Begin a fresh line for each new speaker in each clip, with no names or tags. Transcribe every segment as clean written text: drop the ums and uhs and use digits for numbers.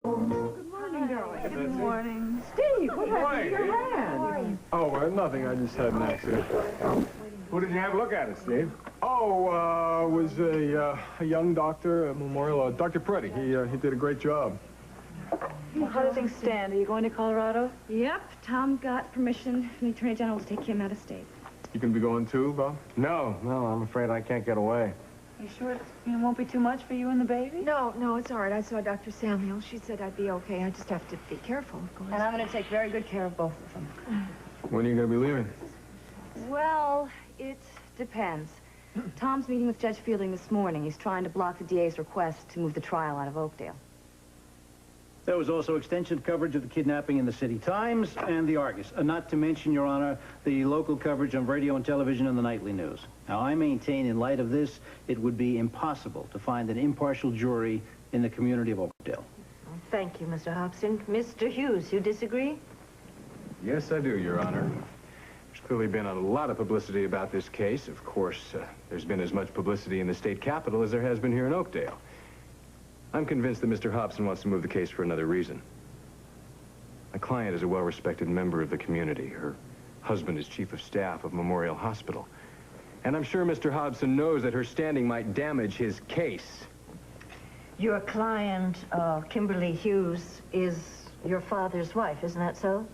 Good morning, darling.
Good morning.
Steve, what happened to your hand?
Oh, nothing. I just had an accident.
Who did you have look at it, Steve?
Oh, was a young doctor at Memorial, Dr. Preddy. He did a great job.
Well, how do things stand? Are you going to Colorado?
Yep, Tom got permission from the Attorney General to take him out of state.
You can be going too, Bob?
No, I'm afraid I can't get away.
Are you sure it won't be too much for you and the baby?
No, it's all right. I saw Dr. Samuel. She said I'd be okay. I just have to be careful, of course.
And I'm going to take very good care of both of them.
When are you going to be leaving?
Well, it depends. Tom's meeting with Judge Fielding this morning. He's trying to block the DA's request to move the trial out of Oakdale.
There was also extensive coverage of the kidnapping in the City Times and the Argus, not to mention, Your Honor, the local coverage on radio and television and the nightly news. Now, I maintain, in light of this, it would be impossible to find an impartial jury in the community of Oakdale.
Thank you, Mr. Hobson. Mr. Hughes, you disagree?
Yes, I do, Your Honor. There's clearly been a lot of publicity about this case. Of course, there's been as much publicity in the state capitol as there has been here in Oakdale. I'm convinced that Mr. Hobson wants to move the case for another reason. My client is a well-respected member of the community. Her husband is chief of staff of Memorial Hospital. And I'm sure Mr. Hobson knows that her standing might damage his case.
Your client, Kimberly Hughes, is your father's wife, isn't that so?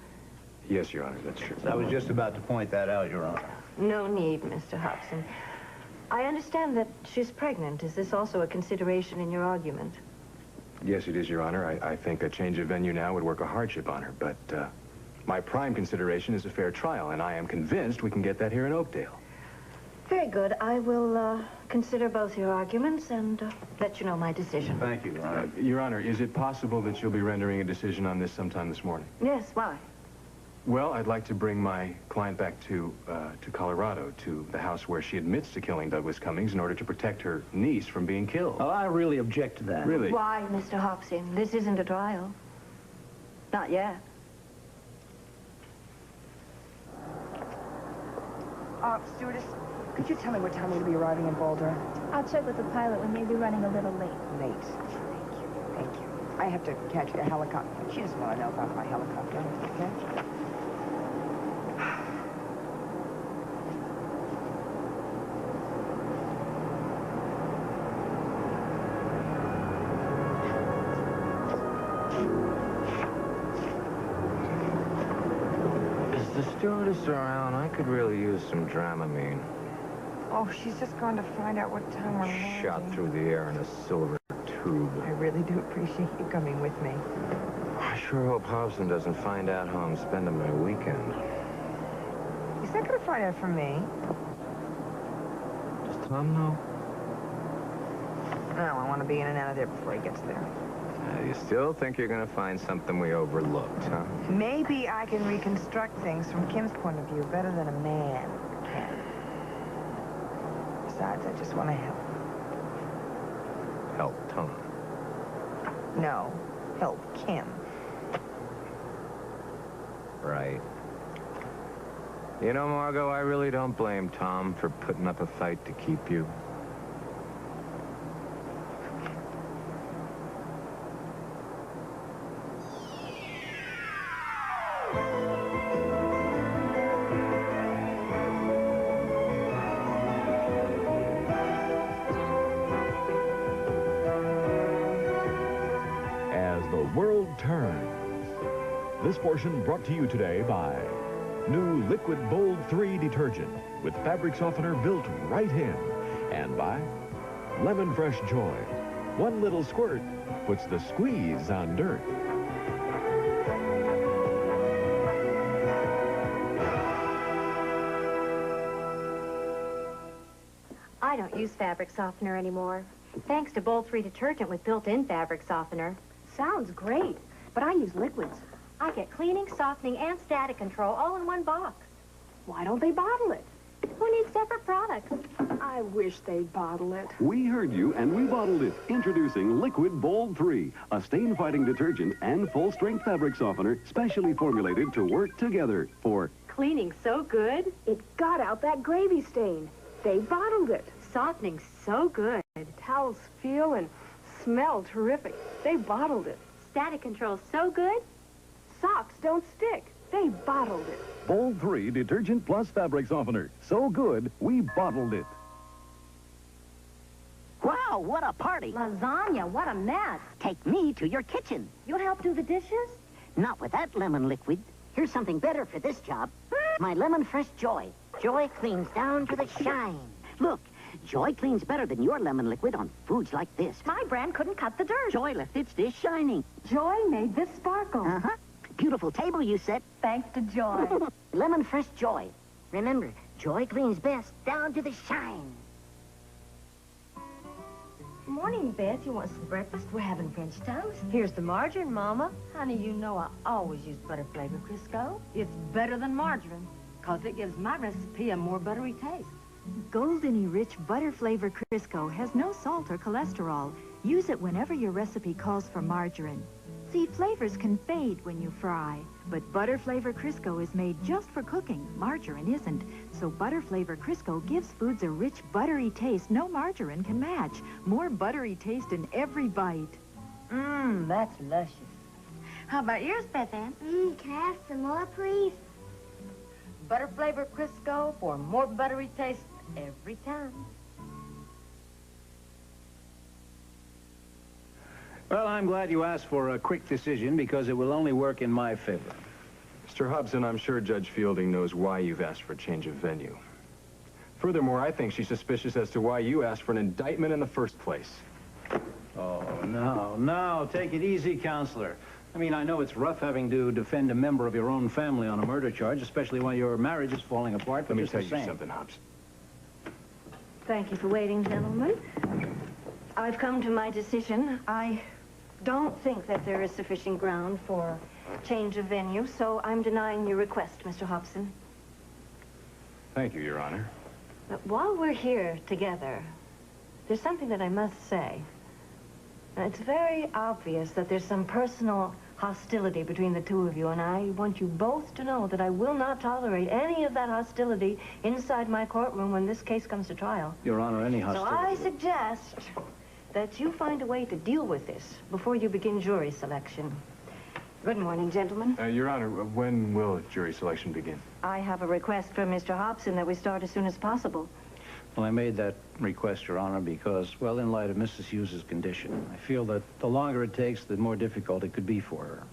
Yes, Your Honor, that's true.
I was just about to point that out, Your Honor.
No need, Mr. Hobson. I understand that she's pregnant. Is this also a consideration in your argument?
Yes, it is, Your Honor. I think a change of venue now would work a hardship on her, but my prime consideration is a fair trial, and I am convinced we can get that here in Oakdale.
Very good. I will consider both your arguments and let you know my decision.
Thank you, Your Honor.
Your Honor, is it possible that you'll be rendering a decision on this sometime this morning?
Yes, why?
Well, I'd like to bring my client back to Colorado, to the house where she admits to killing Douglas Cummings in order to protect her niece from being killed.
Well, I really object to that.
Really?
Why, Mr. Hobson? This isn't a trial. Not yet.
Stewardess, could you tell me what time we'll be arriving in Boulder?
I'll check with the pilot. We may be running a little late.
Late. Thank you. I have to catch a helicopter. She doesn't want to know about my helicopter, okay?
Is the stewardess around? I could really use some Dramamine.
Oh, she's just going to find out what time we're landing.
Shot through the air in a silver tube.
I really do appreciate you coming with me.
I sure hope Hobson doesn't find out how I'm spending my weekend.
He's not going to find out from me.
Does Tom know?
No, I want to be in and out of there before he gets there.
You still think you're going to find something we overlooked, huh?
Maybe I can reconstruct things from Kim's point of view better than a man can. Besides, I just want to help.
Help Tom.
No, help Kim.
Right. You know, Margot, I really don't blame Tom for putting up a fight to keep you.
As the world turns. This portion brought to you today by new Liquid Bold 3 detergent with fabric softener built right in, and by Lemon Fresh Joy. One little squirt puts the squeeze on dirt.
I don't use fabric softener anymore. Thanks to Bold 3 detergent with built-in fabric softener.
Sounds great, but I use liquids.
I get cleaning, softening, and static control all in one box.
Why don't they bottle it?
Who needs separate products?
I wish they'd bottle it.
We heard you, and we bottled it. Introducing Liquid Bold 3, a stain-fighting detergent and full-strength fabric softener specially formulated to work together for
Cleaning so good.
It got out that gravy stain. They bottled it.
Softening so good.
Towels feel and smell terrific. They bottled it.
static control's so good.
Socks don't stick. They bottled it.
Bold 3 Detergent Plus Fabric Softener. So good, we bottled it.
Wow, what a party.
Lasagna, what a mess.
Take me to your kitchen.
You'll help do the dishes?
Not with that lemon liquid. Here's something better for this job. My Lemon Fresh Joy. Joy cleans down to the shine. Look, Joy cleans better than your lemon liquid on foods like this.
My brand couldn't cut the dirt.
Joy left its dish shining.
Joy made this sparkle.
Uh-huh. Beautiful table you set.
Thanks to Joy.
Lemon Fresh Joy. Remember, Joy cleans best down to the shine.
Morning, Beth. You want some breakfast? We're having French toast. Here's the margarine, Mama. Honey, you know I always use butter flavor Crisco.
It's better than margarine, because it gives my recipe a more buttery taste.
Goldeny Rich Butter Flavor Crisco has no salt or cholesterol. Use it whenever your recipe calls for margarine. See, flavors can fade when you fry, but Butter Flavor Crisco is made just for cooking. Margarine isn't. So Butter Flavor Crisco gives foods a rich, buttery taste no margarine can match. More buttery taste in every bite.
Mmm, that's luscious.
How about yours, Beth Ann?
Can I have some more, please?
Butter flavor Crisco for more buttery taste every time.
Well, I'm glad you asked for a quick decision because it will only work in my favor.
Mr. Hobson, I'm sure Judge Fielding knows why you've asked for a change of venue. Furthermore, I think she's suspicious as to why you asked for an indictment in the first place.
Oh, no, take it easy, counselor. I mean, I know it's rough having to defend a member of your own family on a murder charge, especially when your marriage is falling apart.
Let me tell you something, Hobson.
Thank you for waiting, gentlemen. I've come to my decision. I don't think that there is sufficient ground for change of venue, so I'm denying your request, Mr. Hobson.
Thank you, Your Honor.
But while we're here together, there's something that I must say. It's very obvious that there's some personal hostility between the two of you, and I want you both to know that I will not tolerate any of that hostility inside my courtroom when this case comes to trial.
Your Honor, any
So
hostility.
I suggest that you find a way to deal with this before you begin jury selection. Good morning, gentlemen.
Your Honor, when will jury selection begin?
I have a request from Mr. Hobson that we start as soon as possible.
Well, I made that request, Your Honor, because, well, in light of Mrs. Hughes's condition, I feel that the longer it takes, the more difficult it could be for her.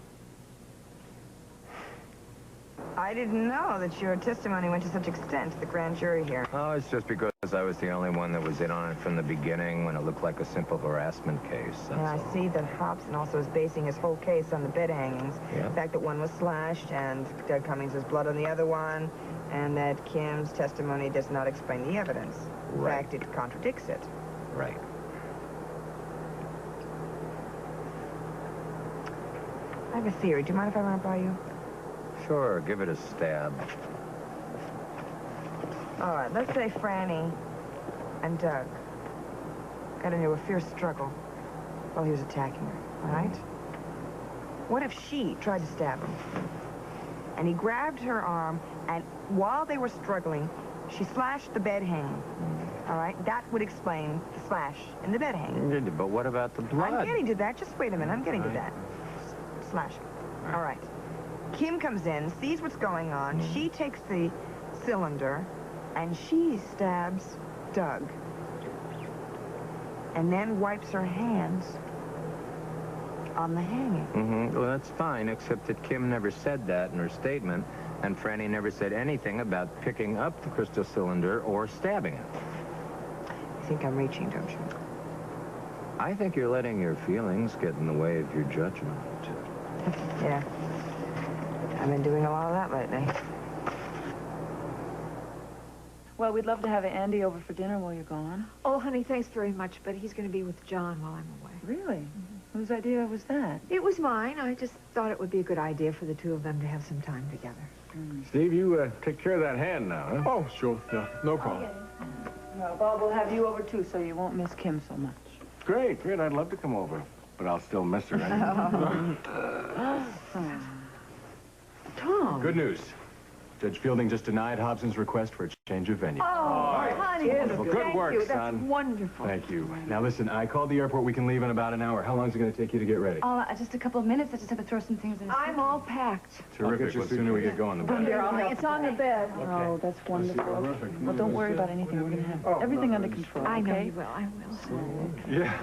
I didn't know that your testimony went to such extent to the grand jury here.
Oh, it's just because I was the only one that was in on it from the beginning when it looked like a simple harassment case.
And I see that Hobson also is basing his whole case on the bed hangings.
Yeah.
The fact that one was slashed and Doug Cummings' blood on the other one, and that Kim's testimony does not explain the evidence. In fact, it contradicts it.
Right.
I have a theory. Do you mind if I run it by you?
Sure, give it a stab.
All right, let's say Franny and Doug got into a fierce struggle while he was attacking her, all right? What if she tried to stab him? And he grabbed her arm, and while they were struggling, she slashed the bed hanging. All right? That would explain the slash in the bed hanging.
But what about the blood?
I'm getting to that. Just wait a minute. I'm getting to that. Slashing. All right. Kim comes in, sees what's going on. She takes the cylinder, and she stabs Doug. And then wipes her hands on the hanging.
Mm-hmm. Well, that's fine, except that Kim never said that in her statement, and Franny never said anything about picking up the crystal cylinder or stabbing it.
You think I'm reaching, don't you?
I think you're letting your feelings get in the way of your judgment.
Yeah. I've been doing a lot of that lately.
Well, we'd love to have Andy over for dinner while you're gone.
Oh, honey, thanks very much, but he's going to be with John while I'm away.
Really? Whose idea was that?
It was mine. I just thought it would be a good idea for the two of them to have some time together.
Steve, you take care of that hand now, huh? Oh, sure. Yeah, no problem.
Well, Bob will have you over, too, so you won't miss Kim so much.
Great. I'd love to come over, but I'll still miss her.
Tom.
Good news. Judge Fielding just denied Hobson's request for a change of venue.
Oh, honey,
Well, good work,
you.
son.
That's wonderful.
Thank you. Now, listen, I called the airport. We can leave in about an hour. How long is it going to take you to get ready?
Oh, just a couple of minutes. I just have to throw some things in.
I'm all packed.
Terrific. The sooner we get going, the better.
It's on the bed. Oh, that's wonderful. Well, don't worry about anything. We're going to have everything under control.
I know
okay?
you will. I will.
Yeah.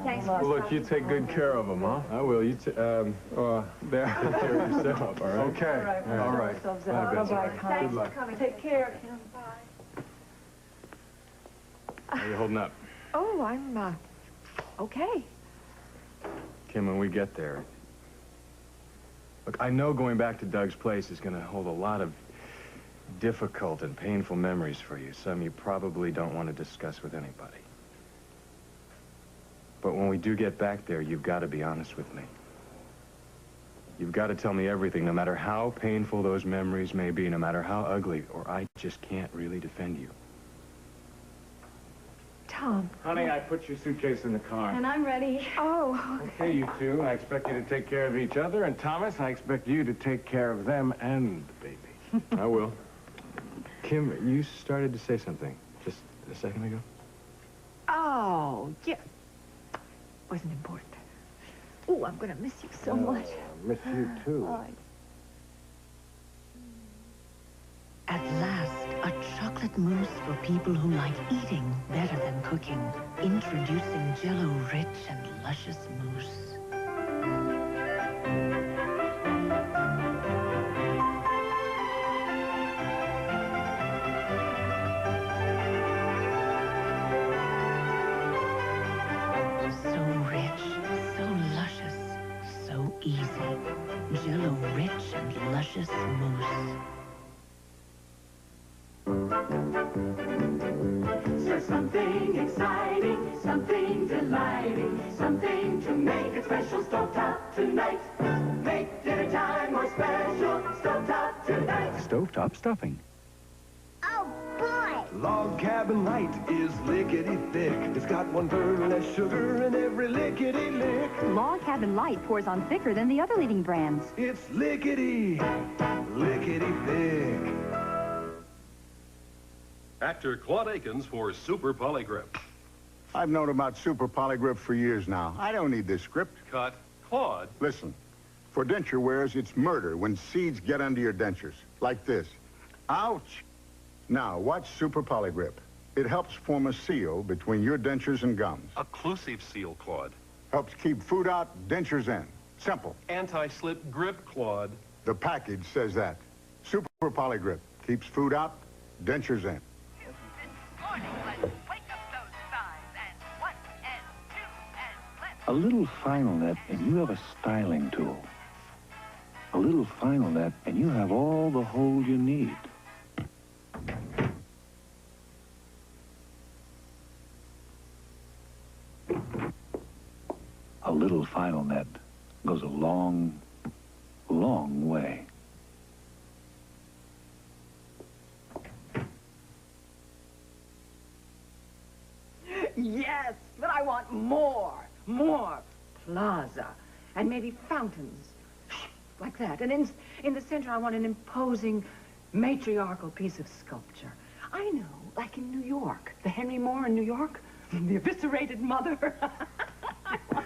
Thanks.
Well, look, you take good care of them, huh? I will. You there. Take care of yourself, all right?
Okay.
All right.
Bye-bye, Connie.
Thanks for coming.
Take care, Kim. Bye.
How are you holding up?
Oh, I'm, okay.
Kim, when we get there... Look, I know going back to Doug's place is going to hold a lot of difficult and painful memories for you. Some you probably don't want to discuss with anybody. But when we do get back there, you've got to be honest with me. You've got to tell me everything, no matter how painful those memories may be, no matter how ugly, or I just can't really defend you.
Tom.
Honey, I put your suitcase in the car.
And I'm ready.
Oh.
Okay, you two. I expect you to take care of each other. And Thomas, I expect you to take care of them and the baby.
I will. Kim, you started to say something just a second ago.
Oh, yeah. Wasn't important. Oh, I'm going to miss you so much.
Miss you, too.
Oh,
At last, a chocolate mousse for people who like eating better than cooking. Introducing Jell-O rich and luscious mousse. So rich, so luscious, so easy. Jell-O rich and luscious mousse.
So something exciting, something delighting, something to make it special. Stovetop tonight. Make dinner time more special. Stovetop tonight.
Stovetop stuffing.
Oh, boy!
Log Cabin Light is lickety-thick. It's got 1/3 less sugar in every lickety-lick.
Log Cabin Light pours on thicker than the other leading brands.
It's lickety-thick.
Actor Claude Akins for Super Polygrip.
I've known about Super Polygrip for years now. I don't need this script.
Cut. Claude.
Listen, for denture wearers, it's murder when seeds get under your dentures. Like this. Ouch! Now, watch Super Polygrip. It helps form a seal between your dentures and gums.
Occlusive seal, Claude.
Helps keep food out, dentures in. Simple.
Anti-slip grip, Claude.
The package says that. Super Polygrip. Keeps food out, dentures in.
A little final net and you have a styling tool. A little final net and you have all the hold you need. A little final net goes a long, long way.
Yes, but I want more. More plaza. And maybe fountains. Like that. And in the center, I want an imposing matriarchal piece of sculpture. I know, like in New York. The Henry Moore in New York. The eviscerated mother.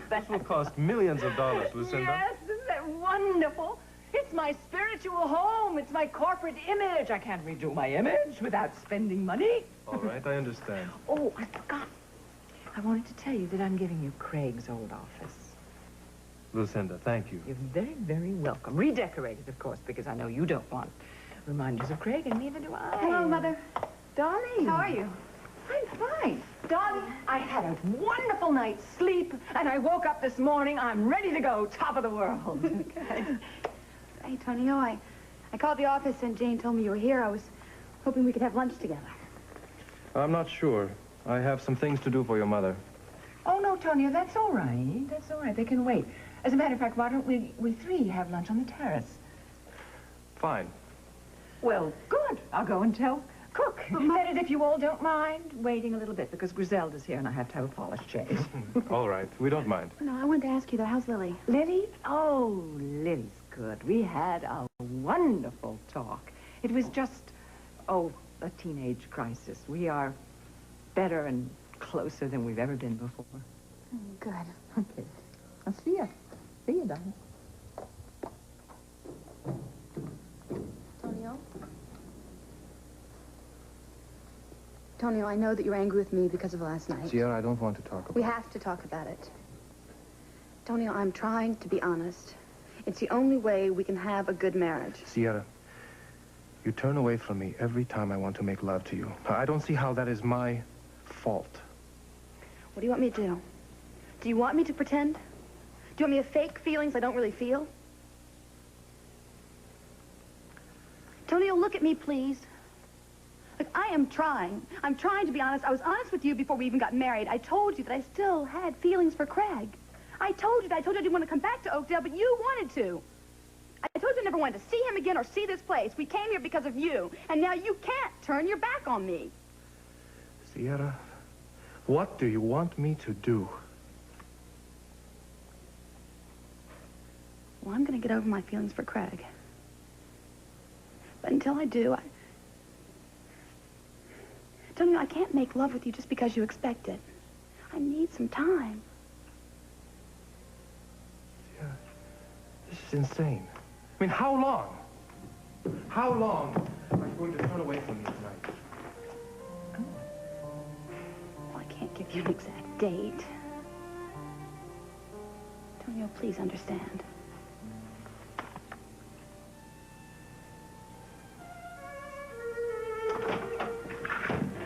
This will cost millions of dollars, Lucinda.
Yes, isn't that wonderful? It's my spiritual home. It's my corporate image. I can't redo my image without spending money.
All right, I understand.
Oh, I forgot. I wanted to tell you that I'm giving you Craig's old office.
Lucinda, thank you.
You're very, very welcome. Redecorated, of course, because I know you don't want reminders of Craig, and neither do I.
Hello, Mother.
Darling.
How are you?
I'm fine. Darling, I had a wonderful night's sleep, and I woke up this morning. I'm ready to go, top of the world. Okay.
Hey, Tonio, I called the office and Jane told me you were here. I was hoping we could have lunch together.
I'm not sure. I have some things to do for your mother.
Oh, no, Tonio, that's all right. That's all right. They can wait. As a matter of fact, why don't we three have lunch on the terrace?
Fine.
Well, good. I'll go and tell Cook. Said it if you all don't mind waiting a little bit, because Griselda's here and I have to have a polish shave.
All right. We don't mind.
No, I wanted to ask you, though, how's Lily?
Lily? Oh, Lily's good. We had a wonderful talk. It was just, oh, a teenage crisis. We are better and closer than we've ever been before.
Good.
Okay. I'll see ya. See you, darling.
Tonio, I know that you're angry with me because of last night.
Sierra, I don't want to talk about
We have to talk about it. Tonio, I'm trying to be honest. It's the only way we can have a good marriage.
Sierra, you turn away from me every time I want to make love to you. I don't see how that is my fault.
What do you want me to do? Do you want me to pretend? Do you want me to fake feelings I don't really feel? Tonio, look at me, please. Look, I am trying. I'm trying to be honest. I was honest with you before we even got married. I told you that I still had feelings for Craig. I told you that. I told you I didn't want to come back to Oakdale, but you wanted to. I told you I never wanted to see him again or see this place. We came here because of you, and now you can't turn your back on me.
Sierra, what do you want me to do?
Well, I'm going to get over my feelings for Craig. But until I do, Tonio, I can't make love with you just because you expect it. I need some time.
Yeah, this is insane. I mean, how long? How long are you going to turn away from me tonight?
Well, I can't give you an exact date. Tonio, please understand.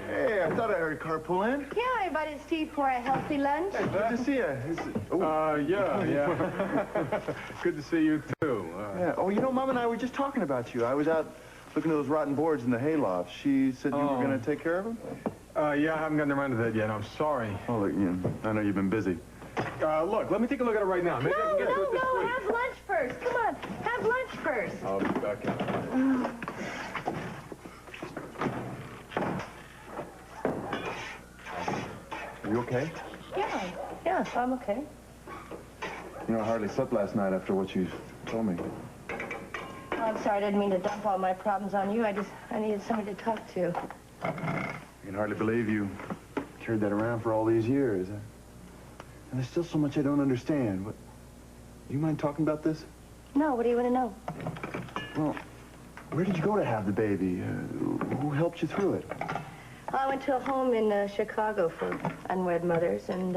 Hey, I thought I heard a car pull in.
Yeah, I invited Steve for a healthy lunch.
Hey, good to see you.
Yeah. Good to see you, too.
Yeah. Oh, you know, Mom and I were just talking about you. I was out looking at those rotten boards in the hayloft. She said you were going to take care of them?
Yeah, I haven't gotten around to that yet. I'm sorry.
Oh, look, I know you've been busy.
Look, let me take a look at it right now. Maybe I can get to it this week.
Have lunch first. Come on, have lunch first.
I'll be back in.
Are you okay?
Yeah, I'm okay.
You know, I hardly slept last night after what you told me.
Oh, I'm sorry, I didn't mean to dump all my problems on you. I needed somebody to talk to.
I can hardly believe you carried that around for all these years. And there's still so much I don't understand. What, do you mind talking about this?
No, what do you want to know?
Well, where did you go to have the baby? Who helped you through it?
I went to a home in Chicago for unwed mothers, and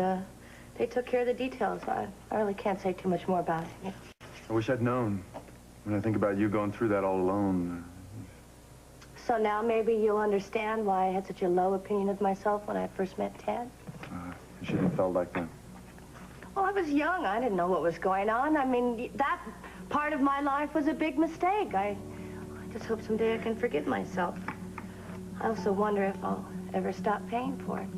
they took care of the details. I really can't say too much more about it.
I wish I'd known. When I think about you going through that all alone.
So now maybe you'll understand why I had such a low opinion of myself when I first met Ted?
You shouldn't have felt like that.
Well, I was young. I didn't know what was going on. I mean, that part of my life was a big mistake. I just hope someday I can forgive myself. I also wonder if I'll ever stop paying for it.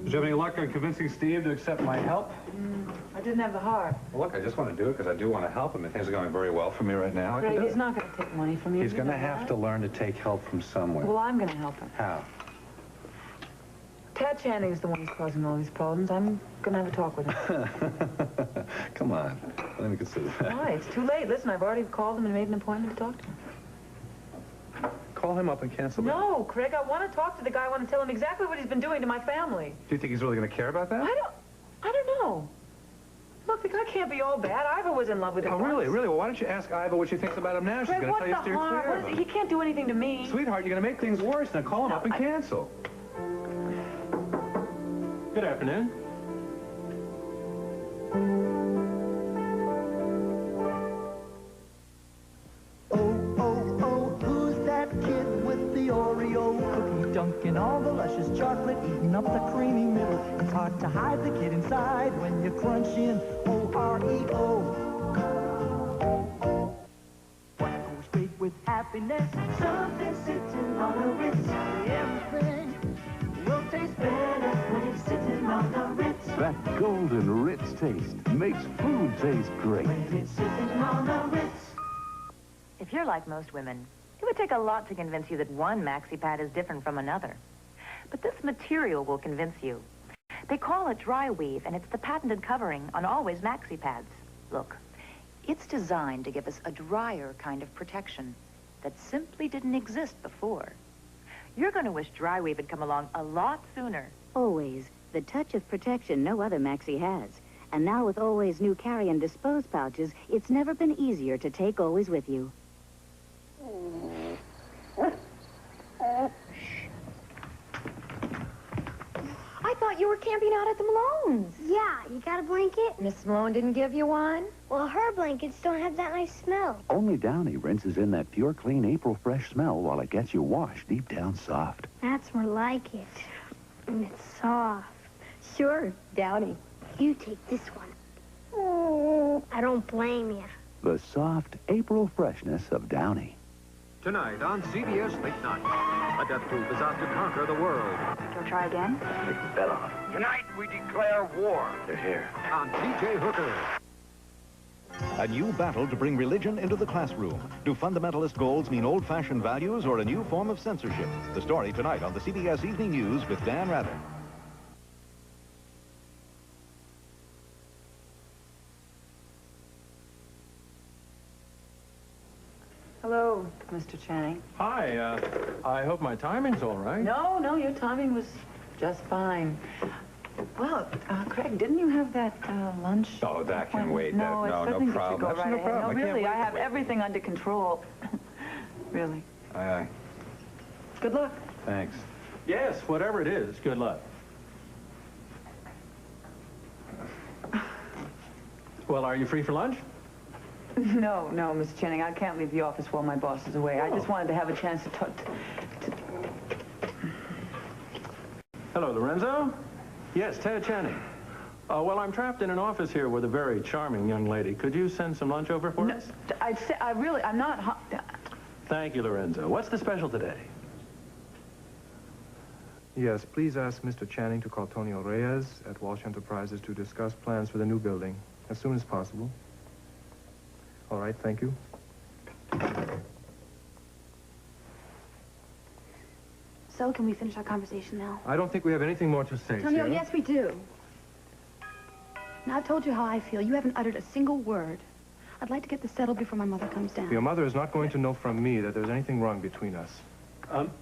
Did you have any luck on convincing Steve to accept my help?
I didn't have the heart.
Well, look, I just want to do it because I do want to help him, and things are going very well for me right now. I can
Craig,
do
he's
it.
not going to take money from you.
He's going to have to learn to take help from somewhere.
Well, I'm going to help him.
How?
Tad Channing is the one who's causing all these problems. I'm going to have a talk with him.
Come on. Let me consider that.
Why? It's too late. Listen, I've already called him and made an appointment to talk to him.
Call him up and cancel it.
No, Craig, I want to talk to the guy. I want to tell him exactly what he's been doing to my family.
Do you think he's really going to care about that?
I don't know. Look, the guy can't be all bad. Iva was in love with him.
Oh, really? Really? Well, why don't you ask Iva what she thinks about him now? She's
Craig,
going to tell you
what's the
steer clear
harm?
of him.
He can't do anything to me.
Sweetheart, you're going to make things worse. Now call him up and cancel.
Good afternoon.
Who's that kid with the Oreo cookie dunking all the luscious chocolate, eating up the creamy middle? It's hard to hide the kid inside when you crunch in O-R-E-O. What goes great with happiness? Something sitting on a Ritz. Everything will taste better when it's sitting on a Ritz.
That golden Ritz taste makes food taste great.
When it's sitting on a Ritz.
If you're like most women, it would take a lot to convince you that one maxi pad is different from another. But this material will convince you. They call it dry weave, and it's the patented covering on Always maxi pads. Look,
It's designed to give us a drier kind of protection that simply didn't exist before. You're going to wish Dryweave had come along a lot sooner.
Always. The touch of protection no other maxi has. And now with Always new carry and dispose pouches, it's never been easier to take Always with you.
I thought you were camping out at the Malones.
Yeah, you got a blanket?
Miss Malone didn't give you one?
Well, her blankets don't have that nice smell.
Only Downy rinses in that pure, clean April fresh smell while it gets your wash deep down soft.
That's more like it. And it's soft.
Sure, Downy.
You take this one. I don't blame you.
The soft April freshness of Downy.
Tonight on CBS Late Night, a death proof is out to conquer the world.
You'll try again?
Bella. Tonight we declare war. They're here. On T.J. Hooker.
A new battle to bring religion into the classroom. Do fundamentalist goals mean old-fashioned values or a new form of censorship? The story tonight on the CBS Evening News with Dan Rather.
Hello, Mr. Channing.
Hi, I hope my timing's all right.
No, your timing was just fine. Well, Craig, didn't you have that lunch?
Oh, that can wait.
No,
No problem.
Go right ahead. No, really, I have everything under control. Really.
Aye, aye.
Good luck.
Thanks.
Yes, whatever it is, good luck. Well, are you free for lunch?
No, Mr. Channing, I can't leave the office while my boss is away. I just wanted to have a chance to talk
Hello, Lorenzo? Yes, Ted Channing. Well, I'm trapped in an office here with a very charming young lady. Could you send some lunch over for us?
I'm not...
Thank you, Lorenzo. What's the special today?
Yes, please ask Mr. Channing to call Tonio Reyes at Walsh Enterprises to discuss plans for the new building as soon as possible. All right, thank you.
So, can we finish our conversation now?
I don't think we have anything more to say,
Tonio,
Sierra.
yes, we do. Now, I've told you how I feel. You haven't uttered a single word. I'd like to get this settled before my mother comes down.
Your mother is not going to know from me that there's anything wrong between us.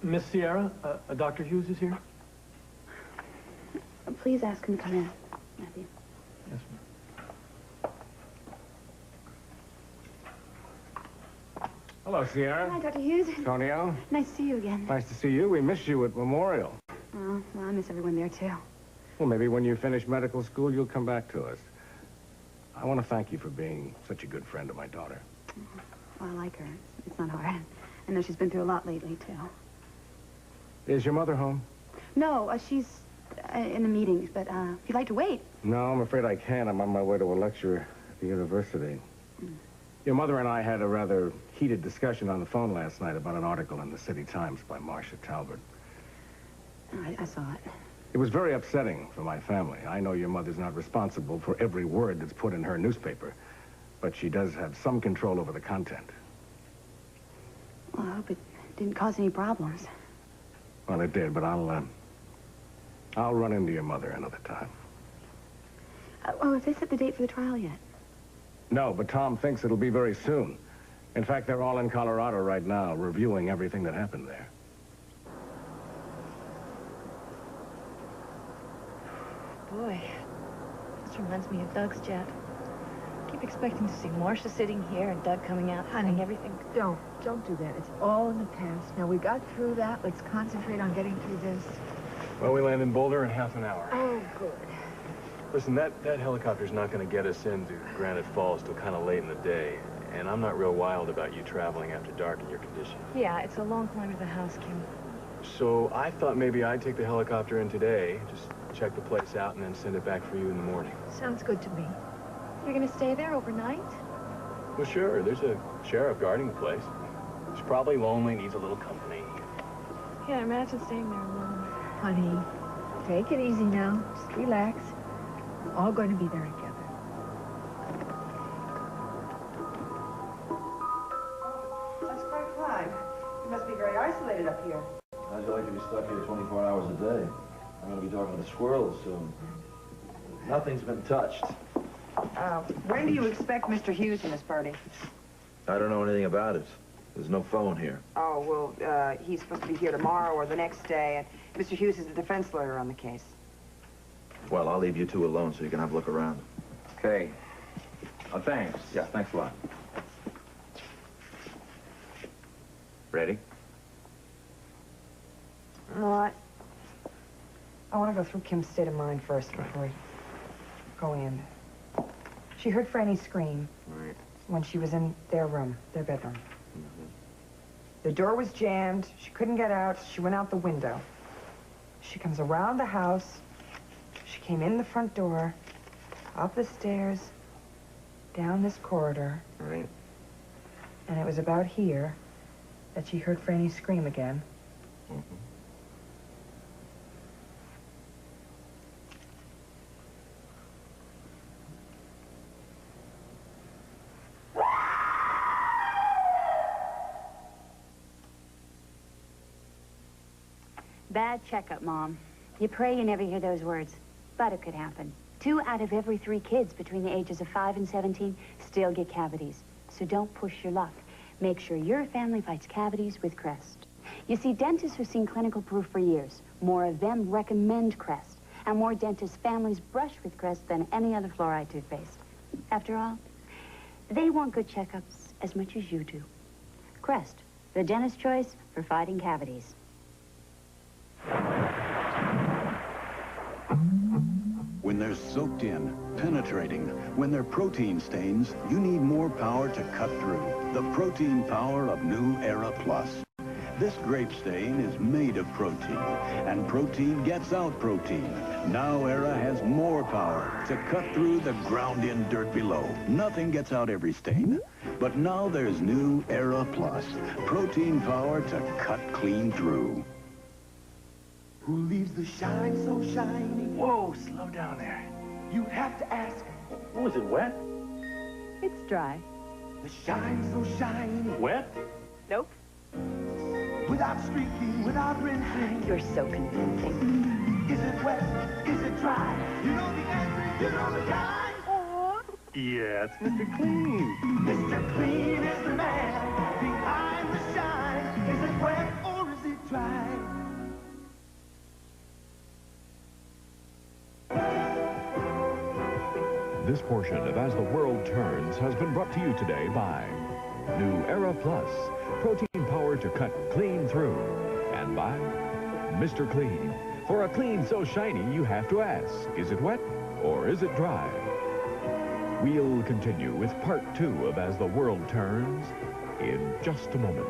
Miss Sierra, Dr. Hughes is here?
Please ask him to come in, Matthew.
Yes, ma'am.
Hello, Sierra.
Hi, Dr. Hughes.
Tonio.
Nice to see you again.
Nice to see you. We missed you at Memorial.
Oh, well, I miss everyone there, too.
Well, maybe when you finish medical school, you'll come back to us. I want to thank you for being such a good friend of my daughter.
Well, I like her. It's not hard. I know she's been through a lot lately, too.
Is your mother home?
No, she's in a meeting, but if you'd like to wait.
No, I'm afraid I can't. I'm on my way to a lecture at the university. Your mother and I had a rather heated discussion on the phone last night about an article in the City Times by Marcia Talbot.
I saw it.
It was very upsetting for my family. I know your mother's not responsible for every word that's put in her newspaper, but she does have some control over the content.
Well, I hope it didn't cause any problems.
Well, it did, but I'll run into your mother another time.
Oh, have they set the date for the trial yet?
No, but Tom thinks it'll be very soon. In fact, they're all in Colorado right now, reviewing everything that happened there.
Boy, this reminds me of Doug's jet. I keep expecting to see Marcia sitting here and Doug coming out and everything.
Don't do that. It's all in the past. Now, we got through that. Let's concentrate on getting through this.
Well, we land in Boulder in half an hour.
Oh, good.
Listen, that helicopter's not going to get us into Granite Falls till kind of late in the day. And I'm not real wild about you traveling after dark in your condition.
Yeah, it's a long climb to the house, Kim.
So I thought maybe I'd take the helicopter in today, just check the place out, and then send it back for you in the morning.
Sounds good to me.
You're going to stay there overnight?
Well, sure. There's a sheriff guarding the place. He's probably lonely, needs a little company.
Yeah, imagine staying there alone.
Honey, take it easy now. Just relax. We're all going to be there together.
That's quite fine. You must be very isolated up here.
How'd you like to be stuck here 24 hours a day? I'm going to be talking to the squirrels soon. Nothing's been touched.
When do you expect Mr. Hughes and his party?
I don't know anything about it. There's no phone here.
Oh, well, he's supposed to be here tomorrow or the next day, and Mr. Hughes is the defense lawyer on the case.
Well, I'll leave you two alone so you can have a look around.
Okay. Oh, thanks. Yeah, thanks a lot. Ready?
What? I want to go through Kim's state of mind first before we go in. She heard Franny scream when she was in their room, their bedroom. The door was jammed. She couldn't get out. She went out the window. She comes around the house. She came in the front door, up the stairs, down this corridor.
Right.
And it was about here that she heard Franny scream again.
Bad checkup, Mom. You pray you never hear those words, but it could happen. 2 out of every 3 kids between the ages of 5 and 17 still get cavities. So don't push your luck. Make sure your family fights cavities with Crest. You see, dentists who've seen clinical proof for years, more of them recommend Crest, and more dentists' families brush with Crest than any other fluoride toothpaste. After all, they want good checkups as much as you do. Crest, the dentist's choice for fighting cavities.
When they're soaked in, penetrating, when they're protein stains, you need more power to cut through. The protein power of new Era Plus. This grape stain is made of protein, and protein gets out protein. Now Era has more power to cut through the ground-in dirt below. Nothing gets out every stain. But now there's new Era Plus. Protein power to cut clean through.
Who leaves the shine so shiny?
Whoa, slow down there.
You have to ask.
Oh, is it wet?
It's dry.
The shine so shiny.
Wet?
Nope.
Without streaking, without rinsing.
You're so convincing.
Is it wet? Is it dry? You know the answer. You know the guy.
Yeah, it's Mr. Clean.
Mr. Clean is the man behind the shine. Is it wet or is it dry?
This portion of As the World Turns has been brought to you today by New Era Plus, protein power to cut clean through, and by Mr. Clean. For a clean so shiny, you have to ask, is it wet or is it dry? We'll continue with part 2 of As the World Turns in just a moment.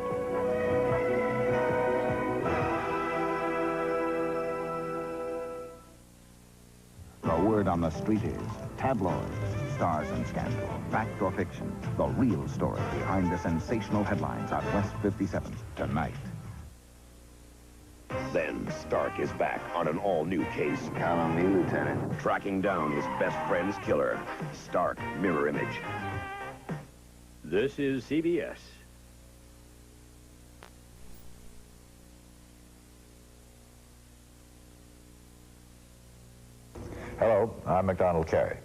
The word on the street is tabloids, stars and scandal, fact or fiction, the real story behind the sensational headlines on West 57 tonight.
Then Stark is back on an all-new case.
Count on me, Lieutenant.
Tracking down his best friend's killer. Stark Mirror Image.
This is CBS.
Hello, I'm MacDonald Carey.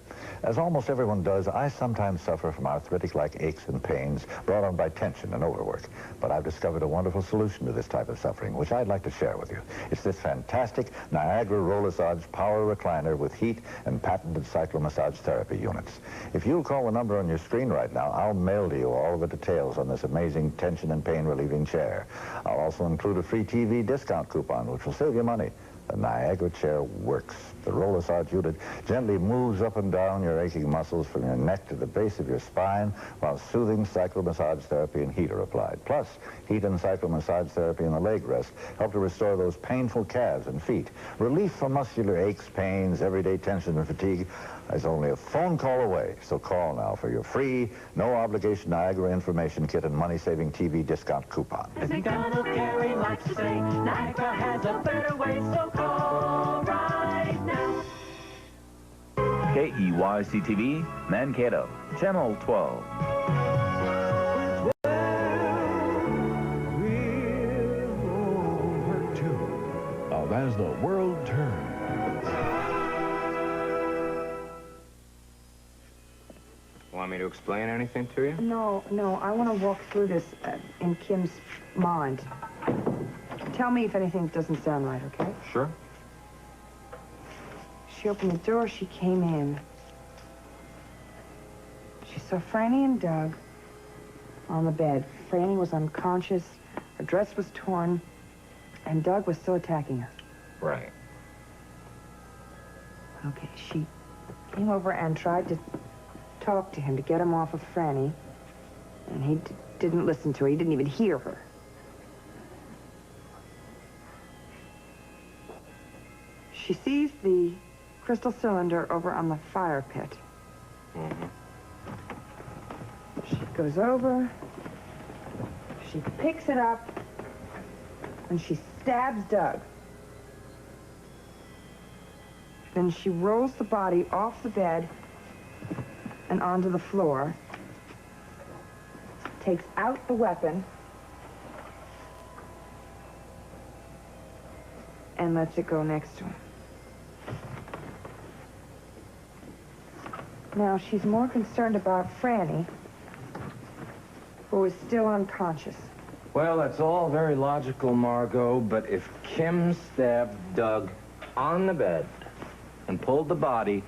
As almost everyone does, I sometimes suffer from arthritic-like aches and pains brought on by tension and overwork. But I've discovered a wonderful solution to this type of suffering, which I'd like to share with you. It's this fantastic Niagara Rollisage Power Recliner with heat and patented cyclomassage therapy units. If you'll call the number on your screen right now, I'll mail to you all of the details on this amazing tension and pain-relieving chair. I'll also include a free TV discount coupon, which will save you money. The Niagara chair works. The Rollisage unit gently moves up and down your aching muscles from your neck to the base of your spine while soothing cyclomassage therapy and heat are applied. Plus, heat and cyclomassage therapy in the leg rest help to restore those painful calves and feet. Relief from muscular aches, pains, everyday tension and fatigue is only a phone call away. So call now for your free, no-obligation Niagara information kit and money-saving TV discount coupon.
As MacDonald Carey likes to say, Niagara has a better way, so call right now.
KEYC-TV, Mankato, Channel 12.
Part 2 of As the World Turns.
Want me to explain anything to you?
No, I want to walk through this in Kim's mind. Tell me if anything doesn't sound right, okay?
Sure.
She opened the door, she came in. She saw Franny and Doug on the bed. Franny was unconscious, her dress was torn, and Doug was still attacking her.
Right.
Okay, she came over and tried to talk to him to get him off of Franny, and he didn't listen to her. He didn't even hear her. She sees the crystal cylinder over on the fire pit.
Mm-hmm.
She goes over, she picks it up, and she stabs Doug. Then she rolls the body off the bed and onto the floor, takes out the weapon, and lets it go next to him. Now, she's more concerned about Franny, who is still unconscious.
Well, that's all very logical, Margot, but if Kim stabbed Doug on the bed and pulled the body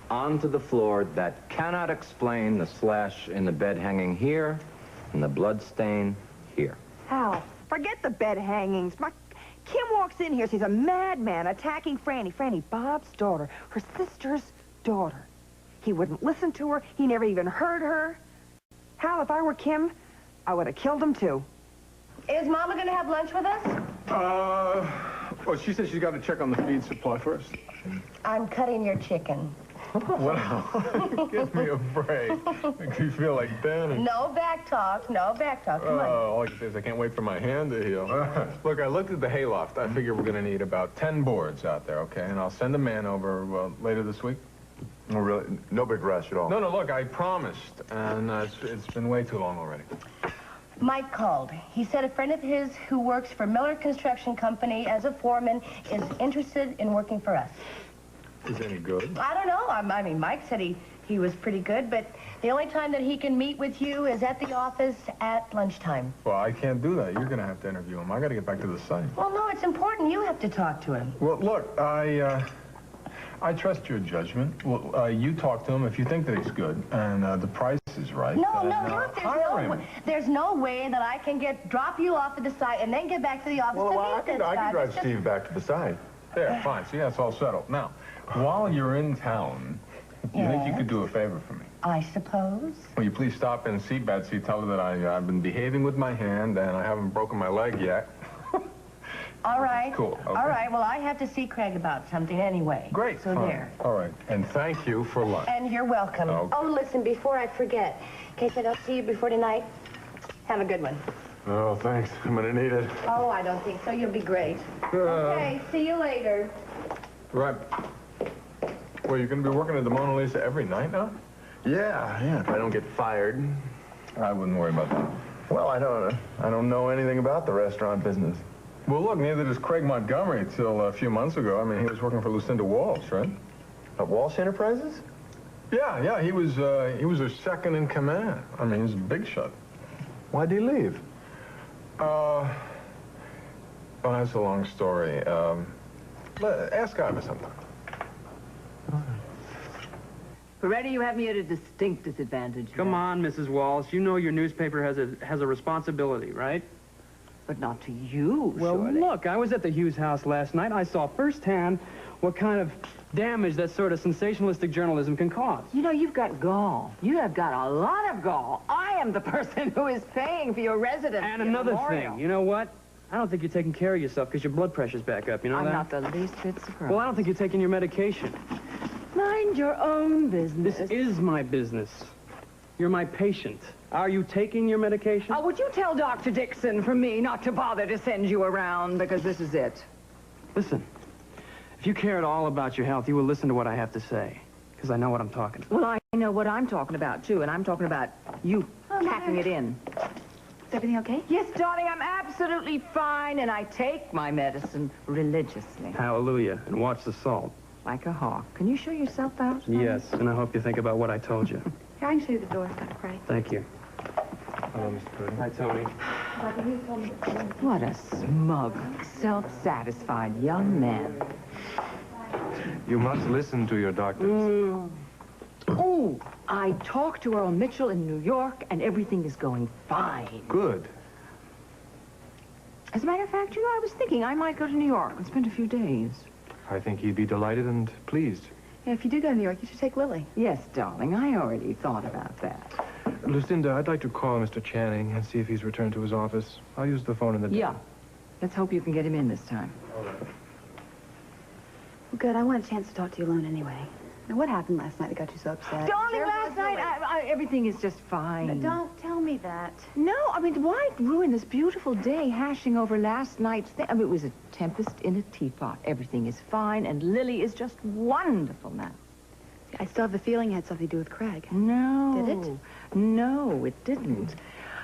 onto the floor, that cannot explain the slash in the bed hanging here and the blood stain here.
Hal, forget the bed hangings. Kim walks in here, sees a madman attacking Franny. Franny, Bob's daughter, her sister's daughter. He wouldn't listen to her. He never even heard her. Hal, if I were Kim, I would have killed him, too.
Is Mama going to have lunch with us?
Well, she said she's got to check on the feed supply first.
I'm cutting your chicken.
Wow. Give me a break. Makes me feel like Danny.
No back talk. No back talk. Come on.
All I can say is I can't wait for my hand to heal. Look, I looked at the hayloft. I figure we're going to need about 10 boards out there, okay? And I'll send a man over later this week.
Oh, really? No big rush at all?
No, look, I promised. And it's been way too long already.
Mike called. He said a friend of his who works for Miller Construction Company as a foreman is interested in working for us.
Is any good?
I don't know. I mean, Mike said he was pretty good, but the only time that he can meet with you is at the office at lunchtime.
Well, I can't do that. You're going to have to interview him. I got to get back to the site.
Well, no, it's important. You have to talk to him.
Well, look, I trust your judgment. Well, you talk to him if you think that he's good and the price is right.
No, look, there's no way that I can drop you off at the site and then get back to the office to meet this guy.
I can drive Steve back to the site.
There, fine. See, that's all settled. Now, while you're in town, do you think you could do a favor for me?
I suppose.
Will you please stop in and see Betsy, tell her that I've been behaving with my hand and I haven't broken my leg yet.
All right.
Cool. Okay.
All right. Well, I have to see Craig about something anyway.
Great.
So
fine.
there.
All right. And thank you for lunch.
And you're welcome.
Okay.
Oh, listen, before I forget, in case I don't see you before tonight, have a good one.
Oh, thanks. I'm going to need it.
Oh, I don't think so. You'll be great. Okay. See you later.
Right. Well, you're going to be working at the Mona Lisa every night now?
Yeah, if I don't get fired.
I wouldn't worry about that.
Well, I don't know anything about the restaurant business.
Well, look, neither does Craig Montgomery till a few months ago. I mean, he was working for Lucinda Walsh, right?
At Walsh Enterprises?
Yeah, he was her second in command. I mean, he's a big shot.
Why'd he leave?
Well, that's a long story. Ask Ivor sometime.
Ferretti, you have me at a distinct disadvantage.
Come on, Mrs. Walsh. You know your newspaper has a responsibility, right?
But not to you,
Well,
surely.
look, I was at the Hughes house last night. I saw firsthand what kind of damage that sort of sensationalistic journalism can cause.
You know, you've got gall. You have got a lot of gall. I am the person who is paying for your residence.
And another thing, you know what? I don't think you're taking care of yourself because your blood pressure's back up, you know
I'm
that?
not the least bit surprised.
Well, I don't think you're taking your medication.
Mind your own business.
This is my business. You're my patient. Are you taking your medication?
Oh, would you tell Dr. Dixon for me not to bother to send you around, because this is it.
Listen, if you care at all about your health, you will listen to what I have to say, because I know what I'm talking about.
Well, I know what I'm talking about, too, and I'm talking about you packing it in. Is everything okay? Yes, darling, I'm absolutely fine, and I take my medicine religiously.
Hallelujah, and watch the salt.
Like a hawk. Can you show yourself out? Honey?
Yes, and I hope you think about what I told you.
Here, I can show you the door, Craig.
Thank you. Hello, Mr. Cody. Hi, Tony.
What a smug, self-satisfied young man.
You must listen to your doctors.
Oh, I talked to Earl Mitchell in New York, and everything is going fine.
Good.
As a matter of fact, you know, I was thinking I might go to New York and spend a few days.
I think he'd be delighted and pleased.
Yeah, if you do go to New York, you should take Lily.
Yes, darling, I already thought about that.
Lucinda, I'd like to call Mr. Channing and see if he's returned to his office. I'll use the phone in the...
Yeah. Let's hope you can get him in this time.
Well, good. I want a chance to talk to you alone anyway. Now, what happened last night that got you so upset?
Darling, last night, everything is just fine.
Now, don't tell me that.
No, I mean, why ruin this beautiful day hashing over last night's thing? I mean, it was a tempest in a teapot. Everything is fine, and Lily is just wonderful now.
I still have the feeling it had something to do with Craig.
No.
Did it?
No, it didn't.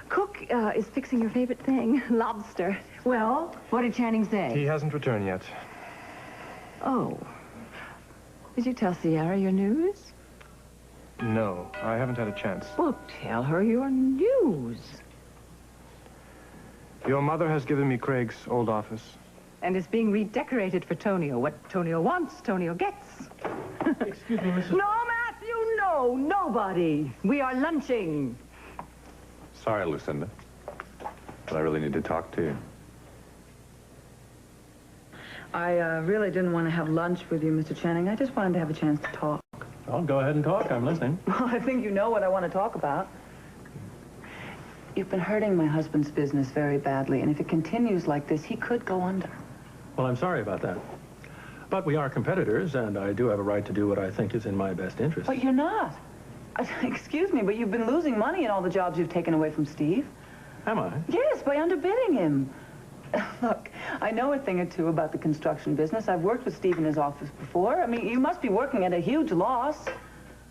Cook is fixing your favorite thing, lobster. Well, what did Channing say?
He hasn't returned yet.
Oh. Did you tell Sierra your news?
No, I haven't had a chance.
Well, tell her your news.
Your mother has given me Craig's old office.
And it's being redecorated for Tonio. What Tonio wants, Tonio gets.
Excuse me, Mrs.
No, Matthew, no, nobody. We are lunching.
Sorry, Lucinda, but I really need to talk to you.
I really didn't want to have lunch with you, Mr. Channing. I just wanted to have a chance to talk.
Well, go ahead and talk. I'm listening.
Well, I think you know what I want to talk about. You've been hurting my husband's business very badly, and if it continues like this, he could go under.
Well, I'm sorry about that. But we are competitors, and I do have a right to do what I think is in my best interest.
But you're not. Excuse me, but you've been losing money in all the jobs you've taken away from Steve.
Am I?
Yes, by underbidding him. Look, I know a thing or two about the construction business. I've worked with Steve in his office before. I mean, you must be working at a huge loss.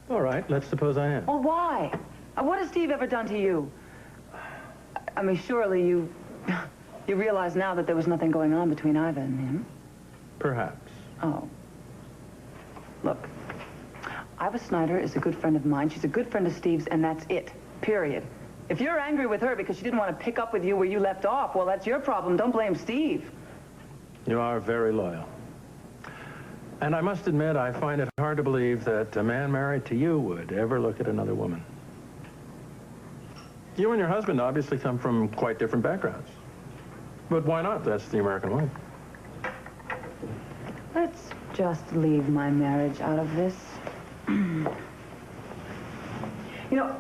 All right, let's suppose I am.
Well, why? What has Steve ever done to you? I mean, surely you realize now that there was nothing going on between Iva and him.
Perhaps.
Oh. Look, Iva Snyder is a good friend of mine. She's a good friend of Steve's, and that's it. Period. If you're angry with her because she didn't want to pick up with you where you left off, well, that's your problem. Don't blame Steve.
You are very loyal. And I must admit, I find it hard to believe that a man married to you would ever look at another woman. You and your husband obviously come from quite different backgrounds. But why not? That's the American way.
Let's just leave my marriage out of this. You know,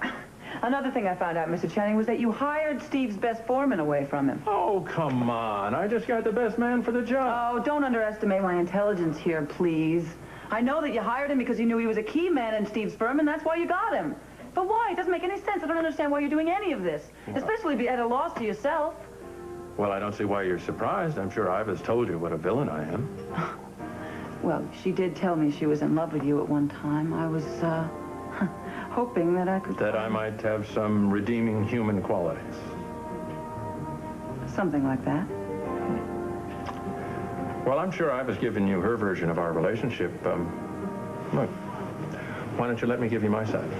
another thing I found out, Mr. Channing, was that you hired Steve's best foreman away from him.
Oh, come on. I just got the best man for the job.
Oh, don't underestimate my intelligence here, please. I know that you hired him because you knew he was a key man in Steve's firm, and that's why you got him. But why? It doesn't make any sense. I don't understand why you're doing any of this, especially be at a loss to yourself.
Well, I don't see why you're surprised. I'm sure Iva's told you what a villain I am.
Well, she did tell me she was in love with you at one time. I was, hoping that I could...
That I might have some redeeming human qualities.
Something like that.
Well, I'm sure Iva's given you her version of our relationship. Look, why don't you let me give you my side?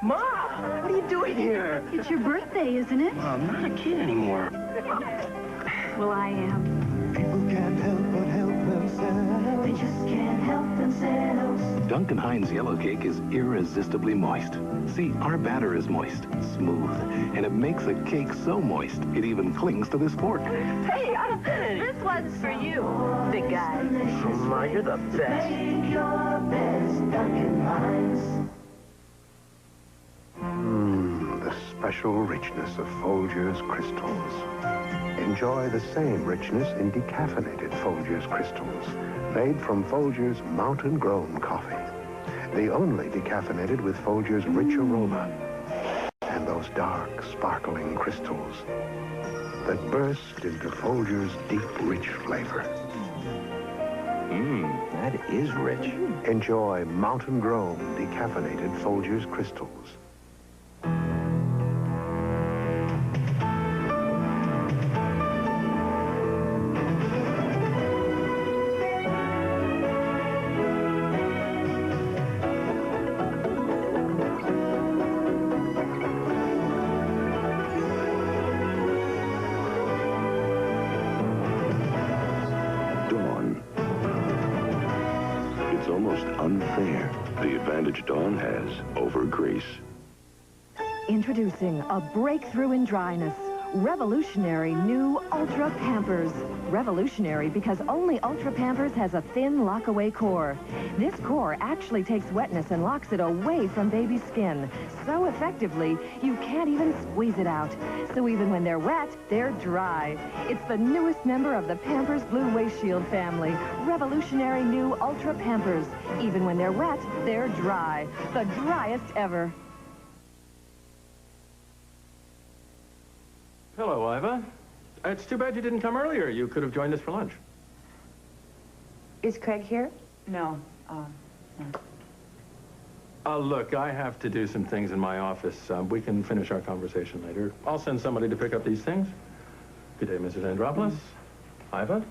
Ma, what are you doing here?
It's your birthday, isn't it?
Well, I'm not a kid anymore.
Well, I am.
People can't help but help themselves. They just can't help themselves.
Duncan Hines Yellow Cake is irresistibly moist. See, our batter is moist, smooth, and it makes a cake so moist, it even clings to this fork.
Hey, this one's for you, big guy.
Oh, Ma, you're the best.
Make your best Duncan Hines.
The special richness of Folgers crystals. Enjoy the same richness in decaffeinated Folgers crystals, made from Folgers mountain-grown coffee. The only decaffeinated with Folgers' rich aroma and those dark, sparkling crystals that burst into Folgers' deep, rich flavor.
That is rich.
Enjoy mountain-grown decaffeinated Folgers crystals.
almost unfair. The advantage Dawn has over Grease.
Introducing a breakthrough in dryness. Revolutionary new Ultra Pampers. Revolutionary because only Ultra Pampers has a thin lock-away core. This core actually takes wetness and locks it away from baby's skin so effectively you can't even squeeze it out. So even when they're wet, they're dry. It's the newest member of the Pampers Blue Waist Shield family. Revolutionary new Ultra Pampers. Even when they're wet, they're dry. The driest ever.
Hello, Iva. It's too bad you didn't come earlier. You could have joined us for lunch.
Is Craig here? No. No.
Look, I have to do some things in my office. We can finish our conversation later. I'll send somebody to pick up these things. Good day, Mrs. Andropoulos. Iva?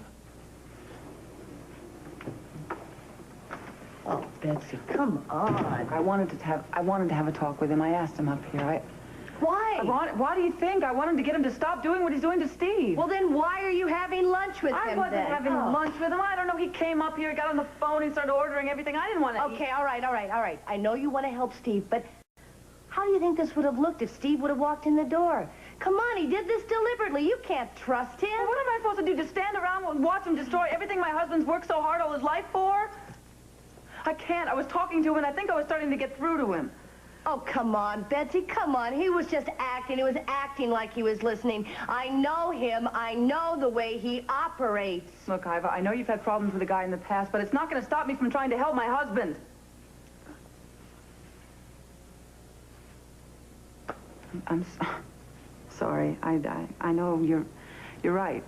Oh, Betsy, come on. I wanted to have a talk with him. I asked him up here.
Why?
Why do you think? I wanted to get him to stop doing what he's doing to Steve.
Well, then why are you having lunch with him
I wasn't having lunch with him. I don't know. He came up here, got on the phone, and started ordering everything. I didn't want to
Okay, all right. I know you want to help Steve, but how do you think this would have looked if Steve would have walked in the door? Come on, he did this deliberately. You can't trust him.
Well, what am I supposed to do? Just stand around and watch him destroy everything my husband's worked so hard all his life for? I can't. I was talking to him, and I think I was starting to get through to him.
Oh, come on, Betsy, come on. He was just acting. He was acting like he was listening. I know him. I know the way he operates.
Look, Iva, I know you've had problems with a guy in the past, but it's not going to stop me from trying to help my husband. I'm sorry. I know you're right.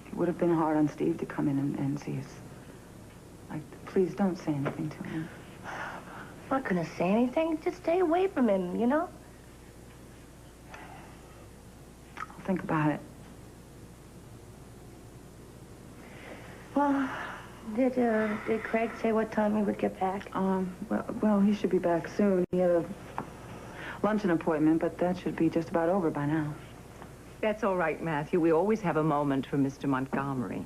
It would have been hard on Steve to come in and see us. Please don't say anything to him.
I'm not going to say anything. Just stay away from him, you know?
I'll think about it.
Well, did Craig say what time he would get back?
Well, he should be back soon. He had a luncheon appointment, but that should be just about over by now.
That's all right, Matthew. We always have a moment for Mr. Montgomery.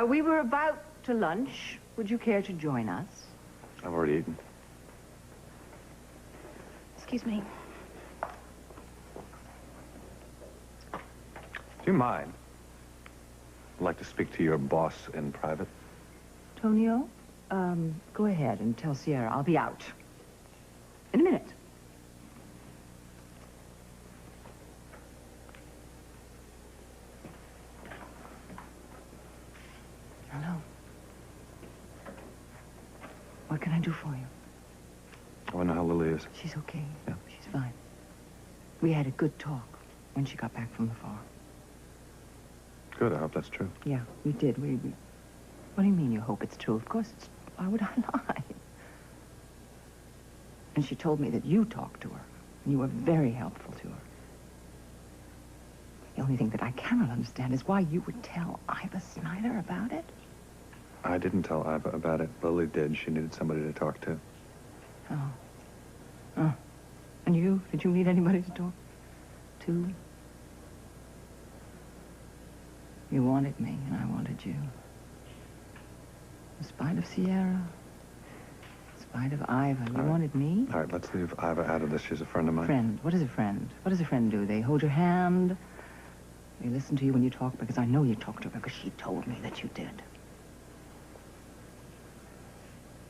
We were about to lunch. Would you care to join us?
I've already eaten.
Excuse me.
Do you mind? I'd like to speak to your boss in private.
Tonio, go ahead and tell Sierra I'll be out. In a minute. Hello. What can I do for you?
I want to know how Lily is.
She's okay.
Yeah.
She's fine. We had a good talk when she got back from the farm.
Good, I hope that's true.
Yeah, we did. We What do you mean you hope it's true? Of course it's... Why would I lie? And she told me that you talked to her. And you were very helpful to her. The only thing that I cannot understand is why you would tell Iva Snyder about it.
I didn't tell Iva about it. Lily did. She needed somebody to talk to.
Oh. Oh. And you? Did you need anybody to talk to? You wanted me, and I wanted you. In spite of Sierra, in spite of Iva, you wanted me?
All right, let's leave Iva out of this. She's a friend of mine.
Friend? What is a friend? What does a friend do? They hold your hand. They listen to you when you talk, because I know you talked to her, because she told me that you did.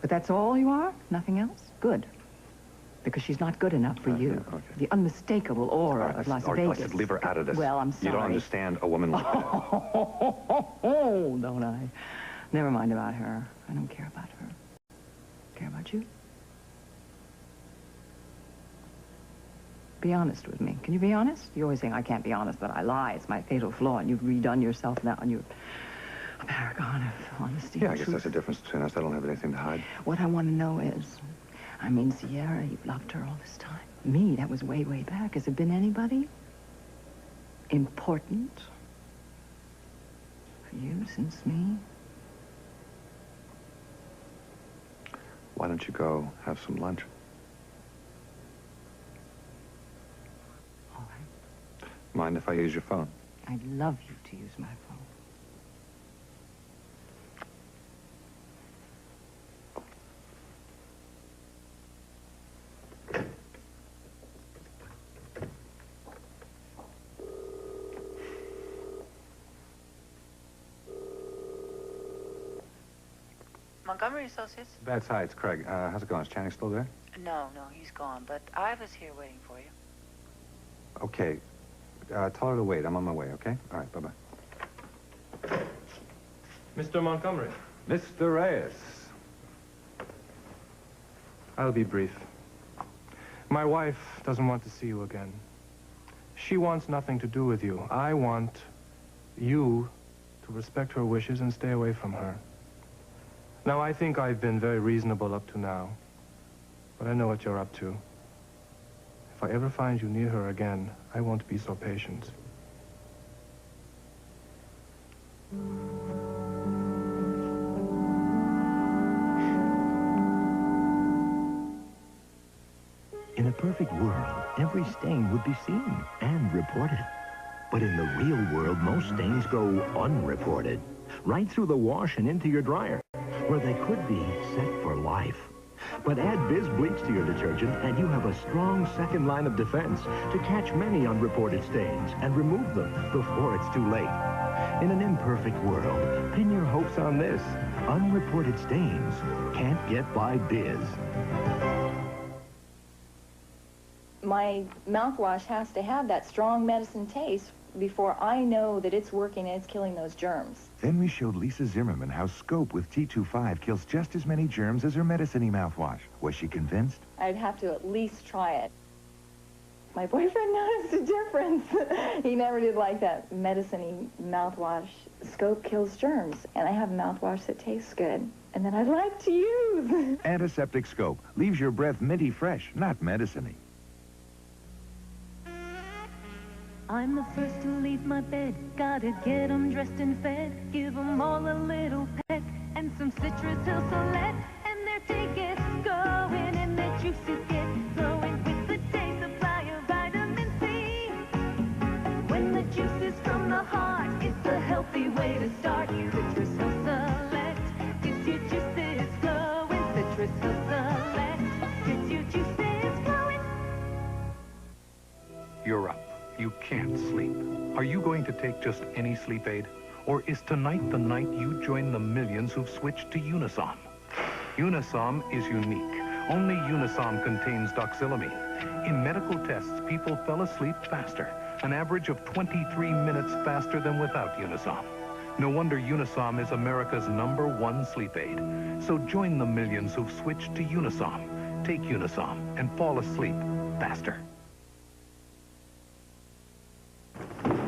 But that's all you are? Nothing else? Good. Because she's not good enough for you.
Yeah, okay.
The unmistakable aura of Las Vegas.
I said leave her out of this.
Well, I'm sorry.
You don't understand a woman like that.
Oh, don't I? Never mind about her. I don't care about her. Care about you? Be honest with me. Can you be honest? You're always saying I can't be honest, but I lie. It's my fatal flaw, and you've redone yourself now, and you're a paragon of honesty.
Yeah, I
and
guess
truth.
that's the difference between us. I don't have anything to hide.
What I want to know is, I mean, Sierra, you've loved her all this time. Me, that was way, way back. Has there been anybody important for you since me?
Why don't you go have some lunch?
All right.
Mind if I use your phone?
I'd love you to use my phone.
Montgomery Associates?
That's hi, it's Craig. How's it going? Is Channing still there?
No, he's gone, but I was here waiting for you.
Okay. Tell her to wait. I'm on my way, okay? All right, bye-bye.
Mr. Montgomery.
Mr. Reyes.
I'll be brief. My wife doesn't want to see you again. She wants nothing to do with you. I want you to respect her wishes and stay away from her. Now, I think I've been very reasonable up to now, but I know what you're up to. If I ever find you near her again, I won't be so patient.
In a perfect world, every stain would be seen and reported. But in the real world, most stains go unreported, right through the wash and into your dryer, where they could be set for life. But add Biz Bleach to your detergent, and you have a strong second line of defense to catch many unreported stains and remove them before it's too late. In an imperfect world, pin your hopes on this. Unreported stains can't get by Biz.
My mouthwash has to have that strong medicine taste before I know that it's working and it's killing those germs.
Then we showed Lisa Zimmerman how Scope with T25 kills just as many germs as her medicine-y mouthwash. Was she convinced?
I'd have to at least try it. My boyfriend noticed a difference. He never did like that medicine-y mouthwash. Scope kills germs, and I have a mouthwash that tastes good, and that I like to use.
Antiseptic Scope leaves your breath minty fresh, not medicine-y.
I'm the first to leave my bed. Gotta get 'em dressed and fed. Give 'em all a little peck and some citrus hill select. And their tea gets going and their juices get flowing with the day supply of vitamin C. When the juice is from the heart, it's a healthy way to start. Citrus hill select gets your juices flowing. Citrus hill select gets your juices flowing.
You're up. You can't sleep. Are you going to take just any sleep aid? Or is tonight the night you join the millions who've switched to Unisom? Unisom is unique. Only Unisom contains doxylamine. In medical tests, people fell asleep faster, an average of 23 minutes faster than without Unisom. No wonder Unisom is America's #1 sleep aid. So join the millions who've switched to Unisom. Take Unisom and fall asleep faster.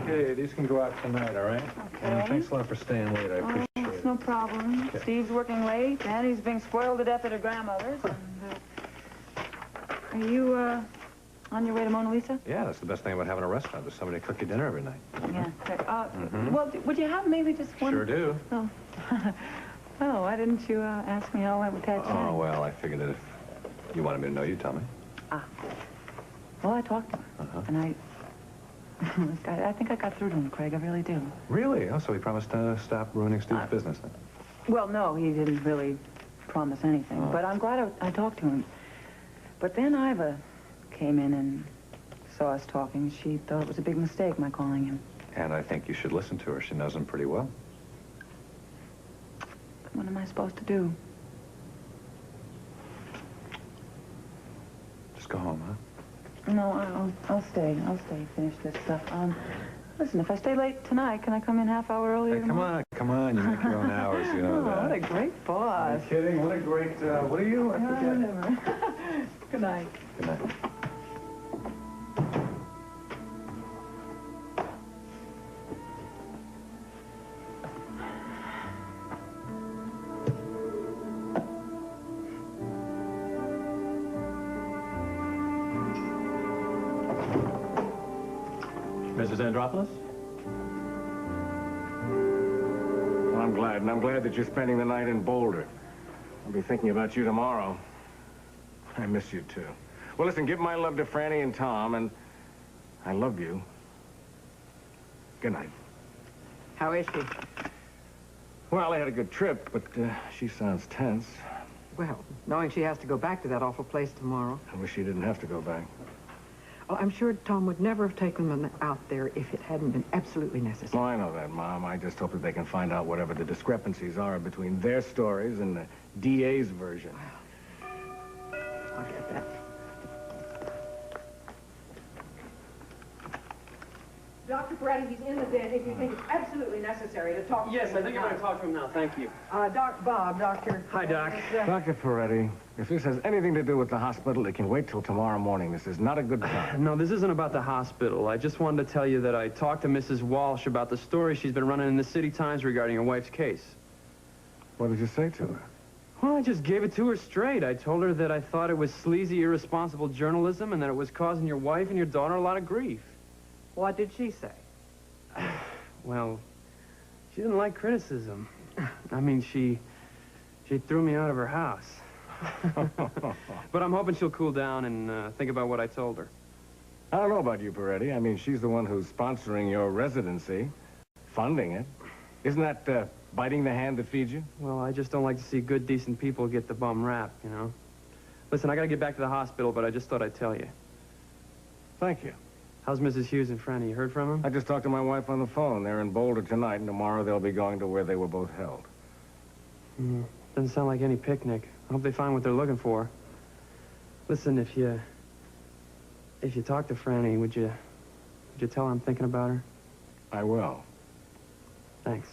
Okay, these can go out tonight, all right?
Okay.
Thanks a lot for staying late. I appreciate it.
It's no problem.
Okay.
Steve's working late, and he's being spoiled to death at her grandmother's. And, are you, on your way to Mona Lisa?
Yeah, that's the best thing about having a restaurant. There's somebody to cook you dinner every night.
Yeah. Well, would you have maybe just one?
Sure do.
Oh. Oh, why didn't you ask me how it went with Ted?
Oh, well, I figured that if you wanted me to know, you'd tell me.
Well, I talked to him, and I think I got through to him, Craig. I really do.
Really? Oh, so he promised to stop ruining Steve's business, then?
Well, no, he didn't really promise anything. But I'm glad I talked to him. But then Iva came in and saw us talking. She thought it was a big mistake, my calling him.
And I think you should listen to her. She knows him pretty well.
What am I supposed to do?
Just go home, huh?
No, I'll stay. Finish this stuff. Listen, if I stay late tonight, can I come in half hour earlier?
Hey, come on. You make your own hours, you know that.
What a great boss.
Are you kidding? What a great, what are you? I forget.
Whatever. Good night.
Good night.
Mrs. Andropoulos?
Well, I'm glad, and I'm glad that you're spending the night in Boulder. I'll be thinking about you tomorrow. I miss you, too. Well, listen, give my love to Franny and Tom, and I love you. Good night.
How is she?
Well, I had a good trip, but she sounds tense.
Well, knowing she has to go back to that awful place tomorrow.
I wish she didn't have to go back.
Oh, I'm sure Tom would never have taken them out there if it hadn't been absolutely necessary.
Well, I know that, Mom. I just hope that they can find out whatever the discrepancies are between their stories and the DA's version.
I'll get that. Dr. Peretti, he's in the den if you think it's absolutely necessary to talk to him.
Yes, I think I'm going to talk to him now. Thank you.
Doctor.
Hi, Doc.
Dr. Peretti, if this has anything to do with the hospital, it can wait till tomorrow morning. This is not a good time.
No, this isn't about the hospital. I just wanted to tell you that I talked to Mrs. Walsh about the story she's been running in the City Times regarding your wife's case.
What did you say to her?
Well, I just gave it to her straight. I told her that I thought it was sleazy, irresponsible journalism and that it was causing your wife and your daughter a lot of grief.
What did she say?
Well, she didn't like criticism. I mean, she threw me out of her house. But I'm hoping she'll cool down and think about what I told her.
I don't know about you, Peretti. I mean, she's the one who's sponsoring your residency, funding it. Isn't that biting the hand that feeds you?
Well, I just don't like to see good, decent people get the bum rap, you know? Listen, I gotta get back to the hospital, but I just thought I'd tell you.
Thank you.
How's Mrs. Hughes and Franny? You heard from them?
I just talked to my wife on the phone. They're in Boulder tonight, and tomorrow they'll be going to where they were both held.
Doesn't sound like any picnic. I hope they find what they're looking for. Listen, if you talk to Franny, would you tell her I'm thinking about her?
I will.
Thanks.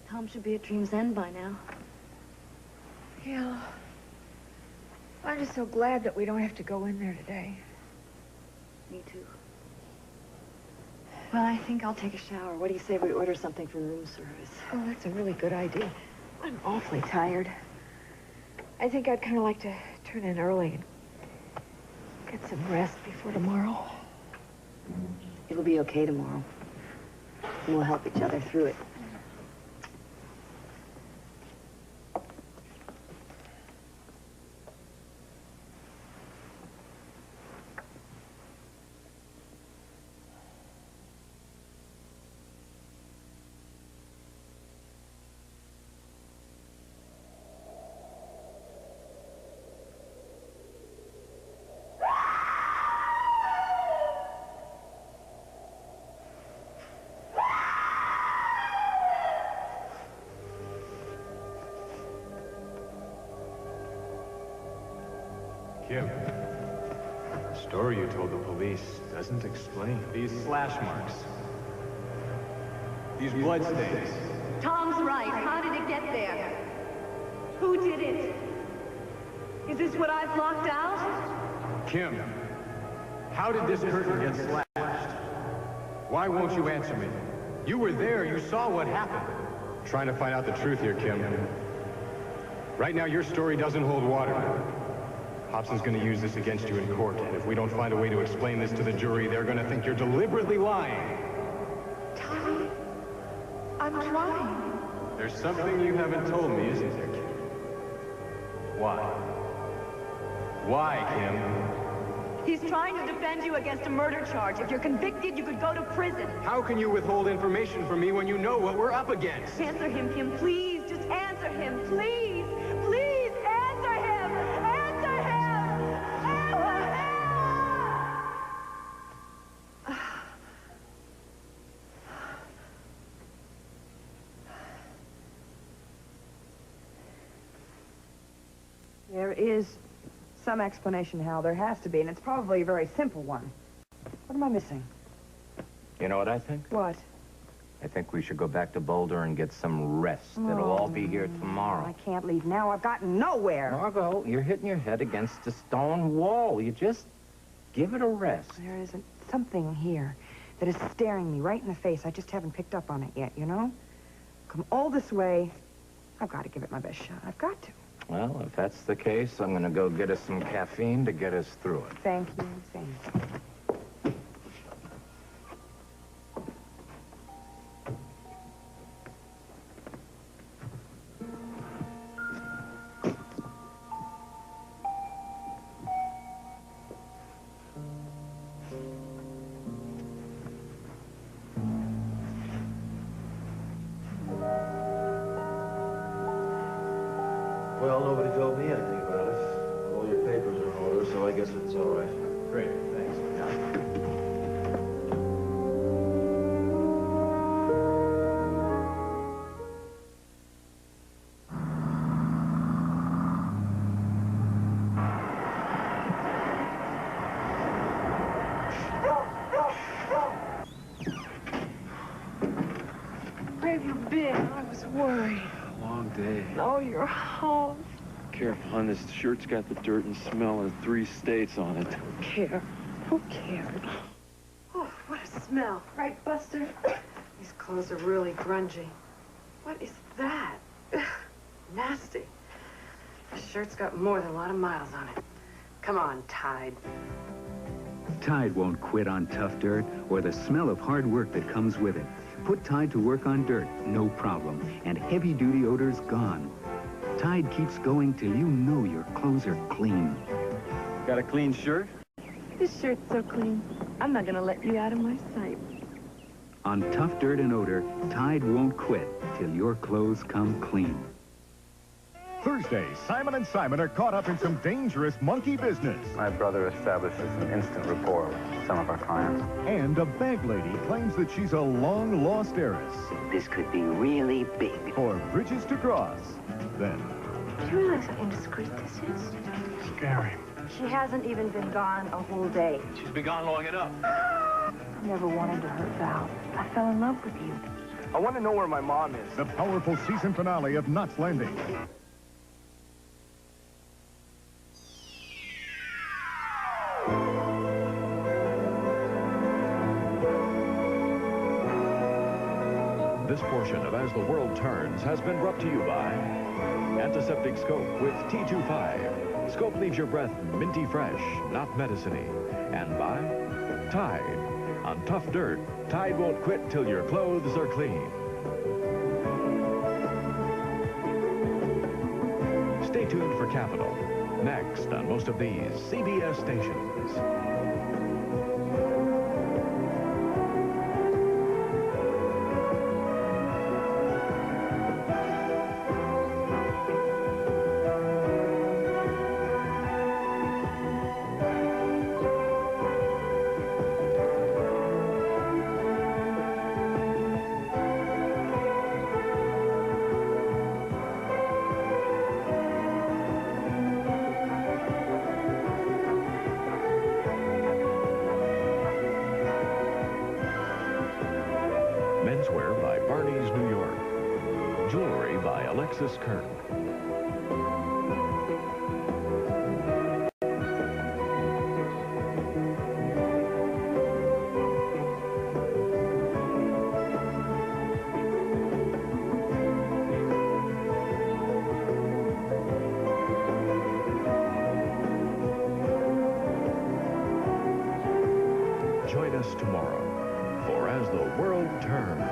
Tom should be at Dream's End by now.
Yeah. I'm just so glad that we don't have to go in there today.
Me too. Well, I think I'll take a shower. What do you say we order something from room service?
Oh, that's a really good idea. I'm awfully tired. I think I'd kind of like to turn in early and get some rest before tomorrow.
It'll be okay tomorrow. And we'll help each other through it.
Kim, the story you told the police doesn't explain these slash marks. These blood stains.
Tom's right. How did it get there? Who did it? Is this what I've blocked out?
Kim, how did this curtain get slashed? Why won't you answer me? You were there. You saw what happened. I'm trying to find out the truth here, Kim. Right now, your story doesn't hold water. Hobson's going to use this against you in court, and if we don't find a way to explain this to the jury, they're going to think you're deliberately lying.
Tommy, I'm trying.
There's something you haven't told me, isn't there, Kim? Why? Why, Kim?
He's trying to defend you against a murder charge. If you're convicted, you could go to prison.
How can you withhold information from me when you know what we're up against?
Answer him, Kim, please. Just answer him, please. Please, answer him. Answer him. Answer him.
There is some explanation, Hal. There has to be, and it's probably a very simple one. What am I missing?
You know what I think?
What?
I think we should go back to Boulder and get some rest. It'll all be here tomorrow.
I can't leave now. I've gotten nowhere.
Margot, you're hitting your head against a stone wall. You just give it a rest.
There isn't something here that is staring me right in the face. I just haven't picked up on it yet, you know? Come all this way. I've got to give it my best shot. I've got to.
Well, if that's the case, I'm going to go get us some caffeine to get us through it.
Thank you. Thank you.
Well, nobody told me anything about it. All your
papers are in order, so I guess it's all right.
Great, thanks.
Where have you been? I was worried.
Long day.
Oh, you're home.
Careful, hon. This shirt's got the dirt and smell of 3 states on it.
Who cares? Who cares? Oh, what a smell. Right, Buster? These clothes are really grungy. What is that? Ugh, nasty. The shirt's got more than a lot of miles on it. Come on, Tide.
Tide won't quit on tough dirt or the smell of hard work that comes with it. Put Tide to work on dirt, no problem, and heavy-duty odors gone. Tide keeps going till you know your clothes are clean.
Got a clean shirt?
This shirt's so clean. I'm not gonna let you out of my sight.
On tough dirt and odor, Tide won't quit till your clothes come clean.
Thursday, Simon and Simon are caught up in some dangerous monkey business.
My brother establishes an instant rapport with some of our clients.
And a bank lady claims that she's a long-lost heiress.
This could be really big.
Or bridges to cross. Then...
Do you realize how indiscreet this is?
Scary.
She hasn't even been gone a whole day.
She's been gone long enough.
I never wanted to hurt Val. I fell in love with you.
I want to know where my mom is.
The powerful season finale of Knots Landing.
This portion of As the World Turns has been brought to you by Antiseptic Scope with T25. Scope leaves your breath minty fresh, not medicine-y. And by Tide. On tough dirt, Tide won't quit till your clothes are clean. Stay tuned for Capital. Next on most of these CBS stations. Menswear by Barney's New York. Jewelry by Alexis Kirk. Join us tomorrow for As the World Turns.